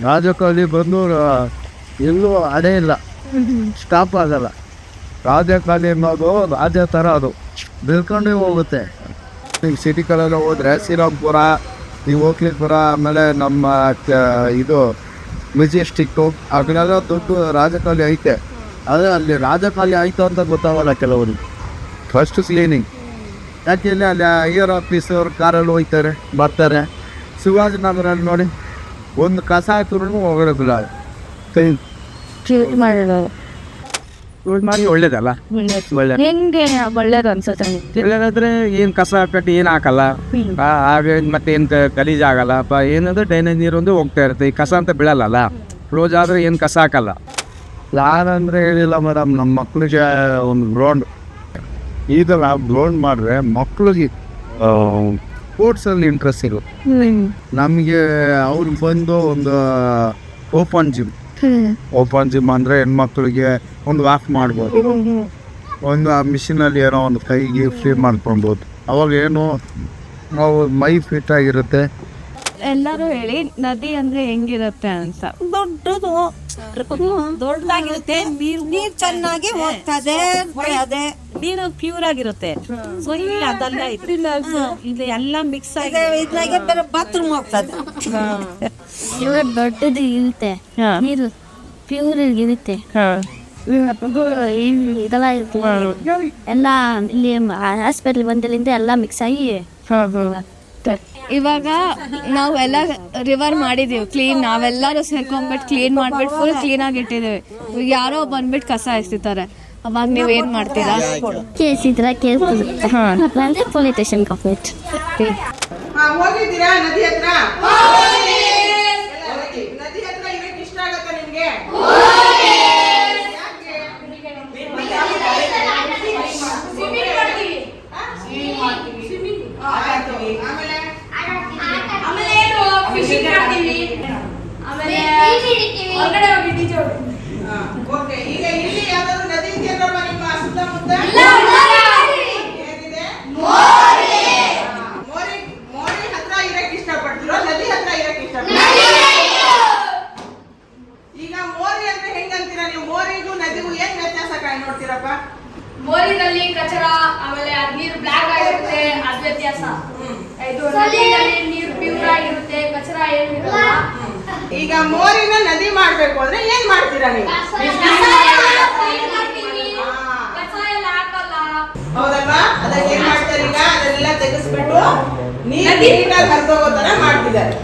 ರಾಜಕಾಲಿ ಬಂದು ಎಲ್ಲೂ ಅದೇ ಇಲ್ಲ, ಸ್ಟಾಪ್ ಆಗಲ್ಲ. ರಾಜಕಾಲಿ ಅನ್ನೋದು ರಾಜ ಥರ ಅದು ಬೆಳ್ಕೊಂಡೇ ಹೋಗುತ್ತೆ. ಈಗ ಸಿಟಿ ಕಡೆಲ್ಲ ಹೋದರೆ ಶ್ರೀರಾಮ್ಪುರ, ನೀವು ಹೋಗ್ಲಿಪುರ, ಆಮೇಲೆ ನಮ್ಮ ಇದು ಮೆಜೆಸ್ಟಿಕ್ಕು, ಆ ಕಡೆಲ್ಲ ದೊಡ್ಡ ರಾಜಕಾಲಿ ಐತೆ. ಆದರೆ ಅಲ್ಲಿ ರಾಜಕಾಲಿ ಆಯಿತು ಅಂತ ಗೊತ್ತಾಗಲ್ಲ ಕೆಲವರು. ಫಸ್ಟ್ ಕ್ಲೀನಿಂಗ್ ಯಾಕೆಂದರೆ ಅಲ್ಲಿ ಐಆರ್ ಆಫೀಸವ್ರು ಕಾರಲ್ಲಿ ಹೋಗ್ತಾರೆ ಬರ್ತಾರೆ. ಶಿವಾಜಿನಗರಲ್ಲಿ ನೋಡಿ, ಒಂದು ಕಸ ಹಾಕಿದ್ರು ಹೋಗೋದಿಲ್ಲ. ಮಾಡಿ ಒಳ್ಳೇದಲ್ಲ, ಒಳ್ಳೇದು ಅನ್ಸುತ್ತೆ. ಒಳ್ಳೇದಾದ್ರೆ ಏನು ಕಸ ಹಾಕಟ್ಟು ಏನು ಹಾಕಲ್ಲ, ಹಾಗೆ ಮತ್ತೆ ಏನು ಗಲೀಜು ಆಗಲ್ಲ. ಏನಂದ್ರೆ ಡ್ರೈನೇಜ್ ನೀರು ಒಂದು ಹೋಗ್ತಾ ಇರುತ್ತೆ. ಈ ಕಸ ಅಂತ ಬೀಳಲ್ಲ, ಕ್ಲೋಸ್ ಆದರೆ ಏನು ಕಸ ಹಾಕಲ್ಲ. ಯಾರಂದರೆ ಹೇಳಿಲ್ಲ ಮೇಡಮ್, ನಮ್ಮ ಮಕ್ಳಿಗೆ ಒಂದು ಗ್ರೌಂಡ್ ಇದೆಲ್ಲ ಗ್ರೌಂಡ್ ಮಾಡಿದ್ರೆ ಮಕ್ಳಿಗೆ ಸ್ಪೋರ್ಟ್ಸಲ್ಲಿ ಇಂಟ್ರೆಸ್ಟ್ ಇರುತ್ತೆ. ನಮಗೆ ಅವ್ರಿಗೆ ಬಂದು ಒಂದು ಓಪನ್ ಜಿಮ್ ಅಂದರೆ ಹೆಣ್ಮಕ್ಳಿಗೆ ಒಂದು ವಾಕ್ ಮಾಡ್ಬೋದು, ಒಂದು ಆ ಮಿಷಿನಲ್ಲಿ ಏನೋ ಒಂದು ಕೈಗೆ ಫ್ರೀ ಮಾಡ್ಕೊಬೋದು. ಅವಾಗ ಏನು ನಾವು ಮೈ ಫಿಟ್ ಆಗಿರುತ್ತೆ. ಎಲ್ಲರೂ ಹೇಳಿ ನದಿ ಅಂದ್ರೆ ಹೆಂಗಿರುತ್ತೆ ಅಂತ. ದೊಡ್ಡದಾಗಿರುತ್ತೆ, ನೀರ್ ಚೆನ್ನಾಗಿ ಹೋಗ್ತದೆ, ನೀರು ಪ್ಯೂರ್ ಆಗಿರುತ್ತೆ. ಸೊ ಇಲ್ಲಿ ಅದೆಲ್ಲ ಇದು ಎಲ್ಲ ಮಿಕ್ಸ್ ಆಗಿ ಬಾತ್ರೂಮ್ ಹೋಗ್ತದೆ. ದೊಡ್ಡದು ಇರುತ್ತೆ, ನೀರು ಪ್ಯೂರ್ ಇರುತ್ತೆ. ಇದೆಲ್ಲ ಇರುತ್ತೆ ಎಲ್ಲ ಇಲ್ಲಿ ಹಾಸ್ಪಿಟಲ್ ಬಂದಲ್ಲಿಂದ ಎಲ್ಲ ಮಿಕ್ಸ್ ಆಗಿ. ಇವಾಗ ನಾವು ಎಲ್ಲ ರಿವರ್ ಮಾಡಿದೀವಿ ಕ್ಲೀನ್, ನಾವೆಲ್ಲರೂ ಸೇರ್ಕೊಂಡ್ಬಿಟ್ಟು ಕ್ಲೀನ್ ಮಾಡ್ಬಿಟ್ಟು ಫುಲ್ ಕ್ಲೀನ್ ಆಗಿ ಇಟ್ಟಿದ್ದೀವಿ. ಈಗ ಯಾರೋ ಬಂದ್ಬಿಟ್ಟು ಕಸ ಎಸ್ತಿದ್ದಾರೆ, ಅವಾಗ ನೀವು ಏನ್ ಮಾಡ್ತೀರಾ? ಕೇಸ್ ಇದ್ರೆ ಕೇಸ್ ಪೊಲೀಸ್ ಸ್ಟೇಷನ್ ಕಂಪ್ಲೇಂಟ್. ಹೋಗಿದ್ದೀರಾ ನದಿ ಹತ್ರ? ನದಿ ಹತ್ರ ಇರಕ್ಕೆ ಇಷ್ಟ ಆಗತ್ತಾ ನಿಮ್ಗೆ? ಈಗ ಇಲ್ಲಿ ಯಾವ್ದಾದ್ರು ನದಿ ಇದೆಯಲ್ಲಮ್ಮ ನಿಮ್ಮ ಸುತ್ತಮುತ್ತ? ಏನಿದೆ? ಮೋರಿ ಹತ್ರ ಇರಕ್ಕೆ ಇಷ್ಟಪಡ್ತೀರೋ ನದಿ ಹತ್ರ ಇರಕ್ಕೆ ಇಷ್ಟಪಡ್ತೀರೋ? ಈಗ ಮೋರಿ ಅಂದ್ರೆ ಹೆಂಗಂತೀರಾ ನೀವು? ಮೋರಿಗೂ ನದಿಗೂ ಏನ್ ವ್ಯತ್ಯಾಸ ನೋಡ್ತೀರಪ್ಪ? ಮೋರಿನಲ್ಲಿ ಕಚರ, ಆಮೇಲೆ ನೀರು ಬ್ಲಾಕ್ ಆಗಿರುತ್ತೆ, ಅದ್ ವ್ಯತ್ಯಾಸ. ಇದು ನದಿಯಲ್ಲಿ ನೀರು ಪ್ಯೂರ್ ಆಗಿರುತ್ತೆ, ಕಚರ ಏನಿರಲ್ಲ. ಈಗ ಮೋರಿನ ನದಿ ಮಾಡ್ಬೇಕು ಅಂದ್ರೆ ಏನ್ ಮಾಡ್ತೀರಾ ನೀವು? ಹೌದಲ್ವಾ? ಅದಕ್ಕೆ ಏನ್ ಮಾಡ್ತಾರೆ ಈಗ? ಅದನ್ನೆಲ್ಲ ತೆಗೆಸ್ಬಿಟ್ಟು ನೀರು ನೀಟಾಗಿ ಹರಿದೋಗೋ ತರ ಮಾಡ್ತಿದ್ದಾರೆ.